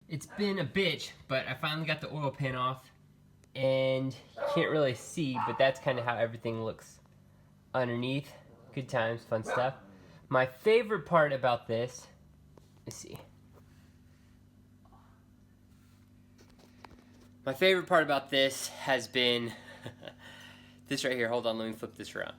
It's been a bitch, but I finally got the oil pan off, and you can't really see, but that's kind of how everything looks underneath. Good times, fun stuff. My favorite part about this, let's see. My favorite part about this has been this right here. Hold on, let me flip this around.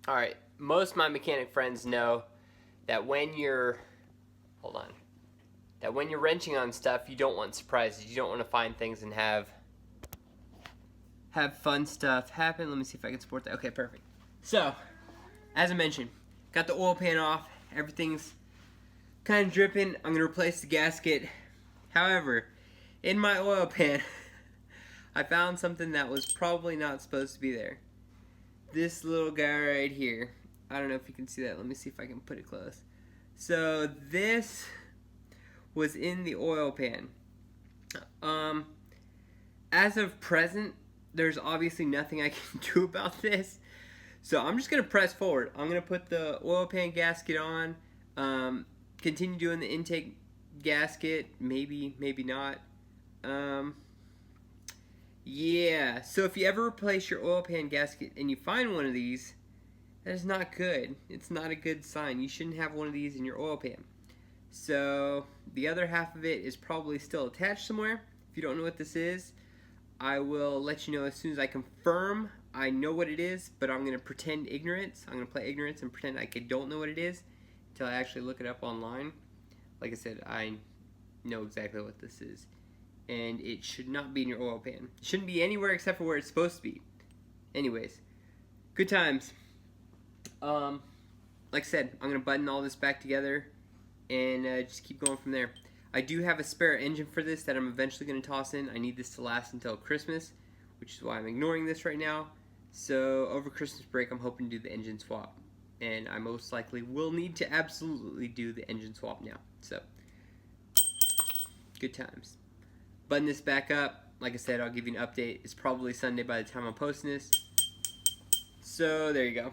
Alright, most of my mechanic friends know that when you're, that when you're wrenching on stuff, you don't want surprises. You don't want to find things and have fun stuff happen. Let me see if I can support that. Okay, perfect. So, as I mentioned, got the oil pan off. Everything's kind of dripping. I'm going to replace the gasket. However, in my oil pan, I found something that was probably not supposed to be there. This little guy right here. I don't know if you can see that. Let me see if I can put it close. So this was in the oil pan. As of present, there's obviously nothing I can do about this. So I'm just going to press forward. I'm going to put the oil pan gasket on. Continue doing the intake gasket. Maybe, maybe not. Yeah, so if you ever replace your oil pan gasket and you find one of these, that is not good. It's not a good sign. You shouldn't have one of these in your oil pan. So the other half of it is probably still attached somewhere. If you don't know what this is, I will let you know as soon as I confirm I know what it is, but I'm going to pretend ignorance. I'm going to play ignorance and pretend like I don't know what it is until I actually look it up online. Like I said, I know exactly what this is. And it should not be in your oil pan. It shouldn't be anywhere except for where it's supposed to be. Anyways, good times. Like I said, I'm going to button all this back together and just keep going from there. I do have a spare engine for this that I'm eventually going to toss in. I need this to last until Christmas, which is why I'm ignoring this right now. So over Christmas break, I'm hoping to do the engine swap. And I most likely will need to absolutely do the engine swap now. So, good times. Button this back up. Like I said, I'll give you an update. It's probably Sunday by the time I'm posting this. So there you go.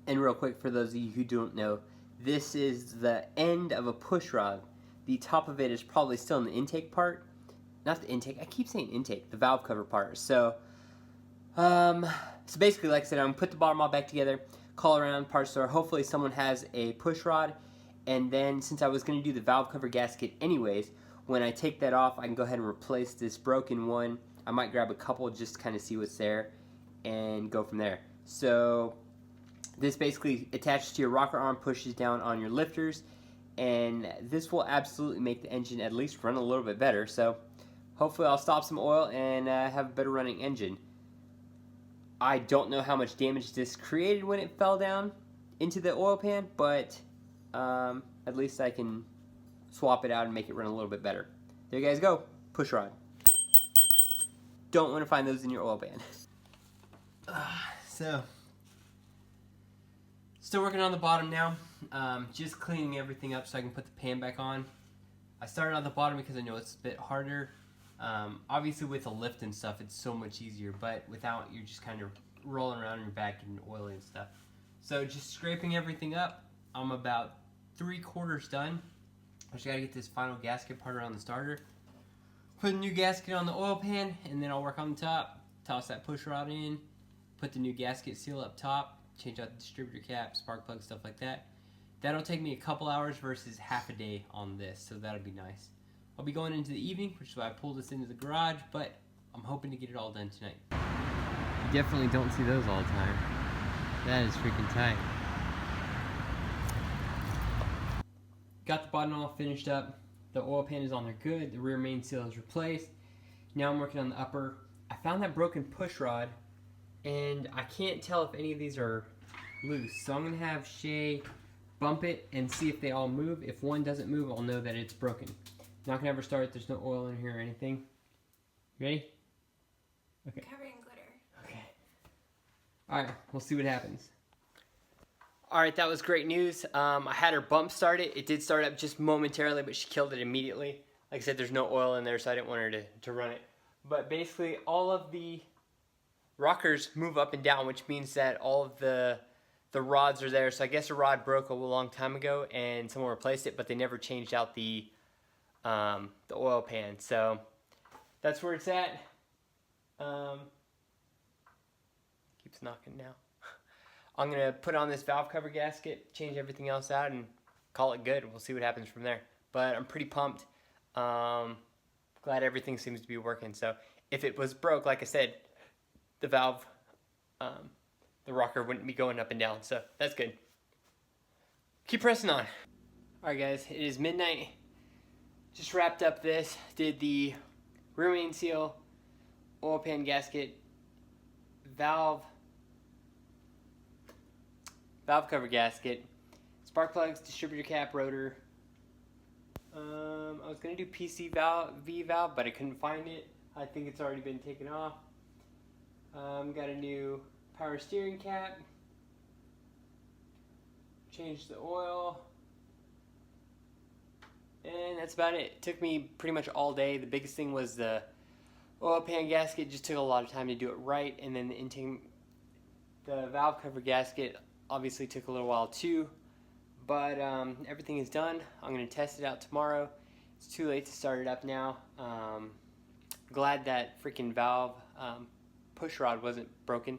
And real quick, for those of you who don't know, this is the end of a push rod. The top of it is probably still in the intake part. Not the intake. I keep saying intake. The valve cover part. So basically, like I said, I'm going to put the bottom all back together, call around parts store. Hopefully someone has a push rod. And then, since I was going to do the valve cover gasket anyways, when I take that off, I can go ahead and replace this broken one. I might grab a couple just to kind of see what's there and go from there. So, this basically attaches to your rocker arm, pushes down on your lifters, and this will absolutely make the engine at least run a little bit better. So, hopefully I'll stop some oil and have a better running engine. I don't know how much damage this created when it fell down into the oil pan, but at least I can swap it out and make it run a little bit better. There you guys go. Push rod. Don't want to find those in your oil pan. So, still working on the bottom now. Just cleaning everything up so I can put the pan back on. I started on the bottom because I know it's a bit harder. Obviously with a lift and stuff, it's so much easier, but without, you're just kind of rolling around on your back and oily and stuff. So just scraping everything up. I'm about 3/4 done. I just gotta get this final gasket part around the starter. Put a new gasket on the oil pan, and then I'll work on the top. Toss that push rod in. Put the new gasket seal up top. Change out the distributor cap, spark plug, stuff like that. That'll take me a couple hours versus half a day on this, so that'll be nice. I'll be going into the evening, which is why I pulled this into the garage, but I'm hoping to get it all done tonight. You definitely don't see those all the time. That is freaking tight. Got the bottom all finished up. The oil pan is on there good. The rear main seal is replaced. Now I'm working on the upper. I found that broken push rod, and I can't tell if any of these are loose. So I'm going to have Shay bump it and see if they all move. If one doesn't move, I'll know that it's broken. Not going to ever start. There's no oil in here or anything. Ready? Okay. Covered in glitter. Okay. Alright, we'll see what happens. Alright, that was great news. I had her bump start it. It did start up just momentarily, but she killed it immediately. Like I said, there's no oil in there, so I didn't want her to run it. But basically, all of the rockers move up and down, which means that all of the the rods are there. So I guess a rod broke a long time ago and someone replaced it, but they never changed out the oil pan. So that's where it's at. Keeps knocking now. I'm going to put on this valve cover gasket, change everything else out, and call it good. We'll see what happens from there. But I'm pretty pumped. Glad everything seems to be working. So if it was broke, like I said, the valve, the rocker wouldn't be going up and down. So that's good. Keep pressing on. Alright guys, it is midnight. Just wrapped up this. Did the rear main seal, oil pan gasket, valve cover gasket, spark plugs, distributor cap, rotor. I was going to do PC V valve, but I couldn't find it. I think it's already been taken off. Got a new power steering cap. Changed the oil. And that's about it. It took me pretty much all day. The biggest thing was the oil pan gasket. Just took a lot of time to do it right. And then the valve cover gasket obviously took a little while too. But everything is done. I'm going to test it out tomorrow. It's too late to start it up now. Glad that freaking valve push rod wasn't broken.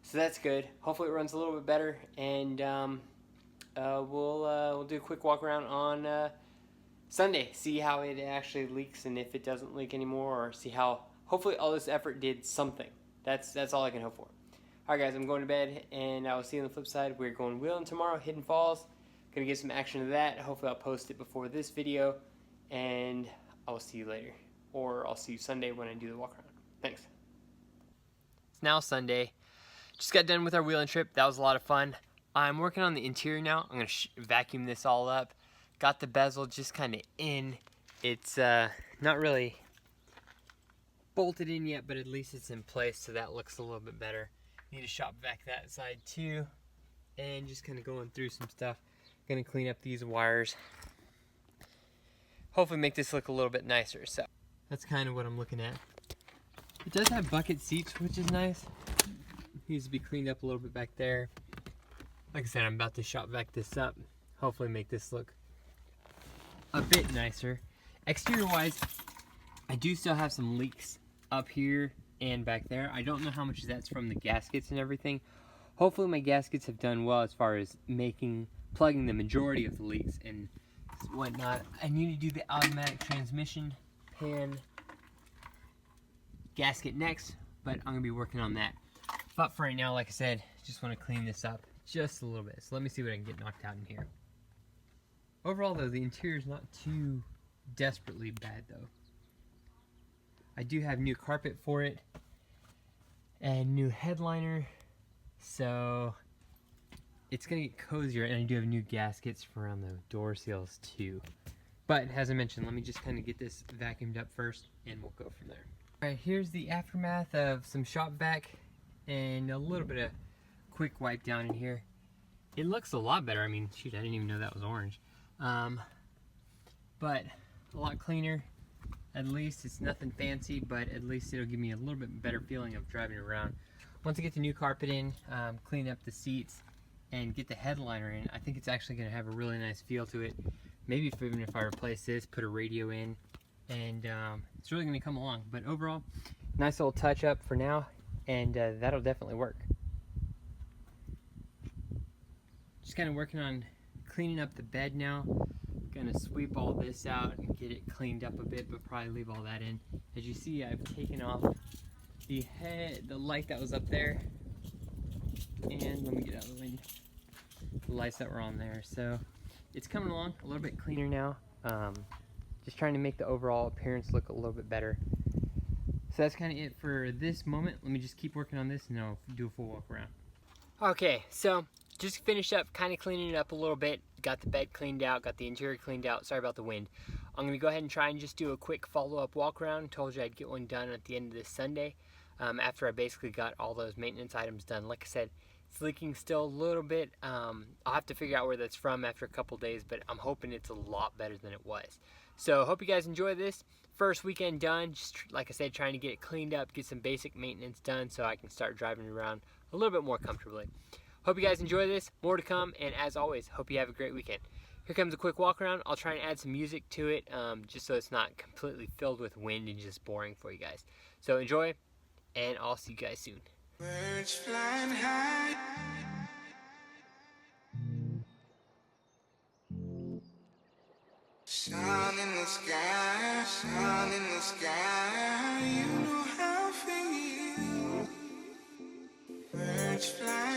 So that's good. Hopefully it runs a little bit better. And we'll do a quick walk around on Sunday. See how it actually leaks and if it doesn't leak anymore. Or see how, hopefully all this effort did something. That's all I can hope for. Alright guys, I'm going to bed. And I will see you on the flip side. We're going wheeling tomorrow. Hidden Falls. Gonna get some action to that. Hopefully I'll post it before this video, and I will see you later, or I'll see you Sunday when I do the walk around. Thanks. It's now Sunday. Just got done with our wheeling trip. That was a lot of fun. I'm working on the interior now. I'm gonna vacuum this all up. Got the bezel just kind of in. It's not really bolted in yet, but at least it's in place, so that looks a little bit better. Need to shop vac that side too, and just kind of going through some stuff. Gonna clean up these wires. Hopefully make this look a little bit nicer. So that's kind of what I'm looking at. It does have bucket seats, which is nice. Needs to be cleaned up a little bit back there. Like I said, I'm about to shop vac this up. Hopefully make this look a bit nicer. Exterior wise, I do still have some leaks up here and back there. I don't know how much that's from the gaskets and everything. Hopefully my gaskets have done well as far as plugging the majority of the leaks and whatnot. I need to do the automatic transmission pan gasket next, but I'm gonna be working on that. But for right now, like I said, just want to clean this up just a little bit. So let me see what I can get knocked out in here. Overall though, the interior is not too desperately bad though. I do have new carpet for it and new headliner, so it's gonna get cozier, and I do have new gaskets for around the door seals too. But as I mentioned, let me just kind of get this vacuumed up first and we'll go from there. Alright, here's the aftermath of some shop vac and a little bit of quick wipe down in here. It looks a lot better. I mean, shoot, I didn't even know that was orange. But a lot cleaner. At least it's nothing fancy, but at least it'll give me a little bit better feeling of driving around. Once I get the new carpet in, clean up the seats, and get the headliner in, I think it's actually going to have a really nice feel to it. Maybe even if I replace this, put a radio in, and it's really going to come along. But overall, nice little touch up for now, and that'll definitely work. Just kind of working on cleaning up the bed now. Gonna sweep all this out and get it cleaned up a bit, but probably leave all that in. As you see, I've taken off the light that was up there, and let me get out of the wind, the lights that were on there. So it's coming along a little bit cleaner now. Just trying to make the overall appearance look a little bit better. So that's kind of it for this moment. Let me just keep working on this and then I'll do a full walk around. Okay, so just finished up kind of cleaning it up a little bit. Got the bed cleaned out, got the interior cleaned out. Sorry about the wind. I'm going to go ahead and try and just do a quick follow-up walk around. Told you I'd get one done at the end of this Sunday, after I basically got all those maintenance items done. Like I said, it's leaking still a little bit. I'll have to figure out where that's from after a couple days, but I'm hoping it's a lot better than it was. So hope you guys enjoy this. First weekend done, just like I said, trying to get it cleaned up, get some basic maintenance done so I can start driving around a little bit more comfortably. Hope you guys enjoy this. More to come, and as always, hope you have a great weekend. Here comes a quick walk around. I'll try and add some music to it, just so it's not completely filled with wind and just boring for you guys. So enjoy, and I'll see you guys soon. Birds flying high, sun in the sky, sun in the sky. You know how I feel. Birds flying.